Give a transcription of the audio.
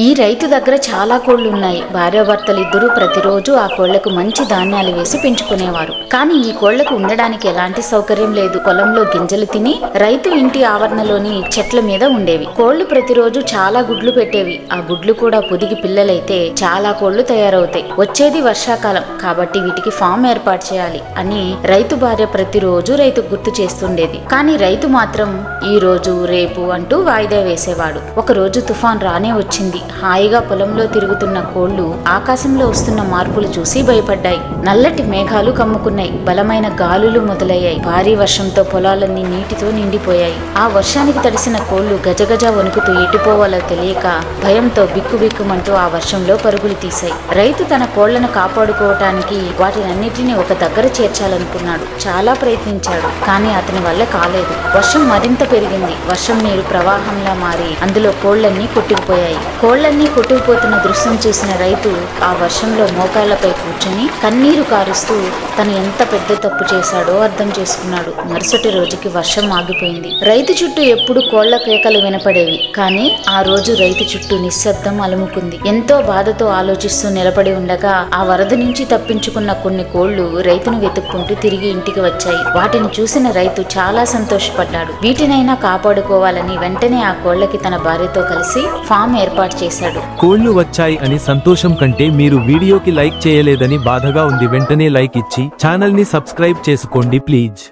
ఈ రైతు దగ్గర చాలా కోళ్లు ఉన్నాయి. భార్యాభర్తలు ఇద్దరూ ప్రతిరోజు ఆ కోళ్లకు మంచి ధాన్యాలు వేసి పెంచుకునేవారు. కానీ ఈ కోళ్లకు ఉండడానికి ఎలాంటి సౌకర్యం లేదు. పొలంలో గింజలు తిని రైతు ఇంటి ఆవరణలోని చెట్ల మీద ఉండేవి. కోళ్లు ప్రతిరోజు చాలా గుడ్లు పెట్టేవి. ఆ గుడ్లు కూడా పొదిగి పిల్లలైతే చాలా కోళ్లు తయారవుతాయి. వచ్చేది వర్షాకాలం కాబట్టి వీటికి ఫామ్ ఏర్పాటు చేయాలి అని రైతు భార్య ప్రతిరోజు రైతుకు గుర్తు చేస్తుండేది. కానీ రైతు మాత్రం ఈ రోజు రేపు అంటూ వాయిదా వేసేవాడు. ఒక రోజు తుఫాన్ రానే వచ్చింది. హాయిగా పొలంలో తిరుగుతున్న కోళ్లు ఆకాశంలో వస్తున్న మార్పులు చూసి భయపడ్డాయి. నల్లటి మేఘాలు కమ్ముకున్నాయి. బలమైన గాలులు మొదలయ్యాయి. భారీ వర్షంతో పొలాలన్నీ నీటితో నిండిపోయాయి. ఆ వర్షానికి తడిసిన కోళ్లు గజగజ వణుకుతూ ఎటుపోవాలో తెలియక భయంతో బిక్కుబిక్కుమంటూ ఆ వర్షంలో పరుగులు తీశాయి. రైతు తన కోళ్లను కాపాడుకోవటానికి వాటినన్నిటినీ ఒక దగ్గర చేర్చాలనుకున్నాడు. చాలా ప్రయత్నించాడు. కానీ అతని వల్ల కాలేదు. వర్షం మరింత పెరిగింది. వర్షం నీరు ప్రవాహంలా మారి అందులో కోళ్లన్నీ కొట్టుకుపోయాయి. కోళ్లన్నీ కొట్టుకుపోతున్న దృశ్యం చూసిన రైతు ఆ వర్షంలో మోకాళ్లపై కూర్చొని కన్నీరు కారుస్తూ తను ఎంత పెద్ద తప్పు చేశాడో అర్థం చేసుకున్నాడు. మరుసటి రోజుకి వర్షం ఆగిపోయింది. రైతు చుట్టూ ఎప్పుడు కోళ్ల కేకలు వినపడేవి. కానీ ఆ రోజు రైతు చుట్టూ నిశ్శబ్దం అలుముకుంది. ఎంతో బాధతో ఆలోచిస్తూ నిలబడి ఉండగా ఆ వరద నుంచి తప్పించుకున్న కొన్ని కోళ్లు రైతును వెతుక్కుంటూ తిరిగి ఇంటికి వచ్చాయి. వాటిని చూసిన రైతు చాలా సంతోషపడ్డాడు. వీటినైనా కాపాడుకోవాలని వెంటనే ఆ కోళ్లకి తన భార్యతో కలిసి ఫామ్ ఏర్పాటు చేశాడు. కోళ్లు వచ్చాయి అని సంతోషం కంటే మీరు వీడియోకి లైక్ చేయలేదని బాధగా ఉంది. వెంటనే లైక్ ఇచ్చి ఛానల్ ని సబ్స్క్రైబ్ చేసుకోండి ప్లీజ్.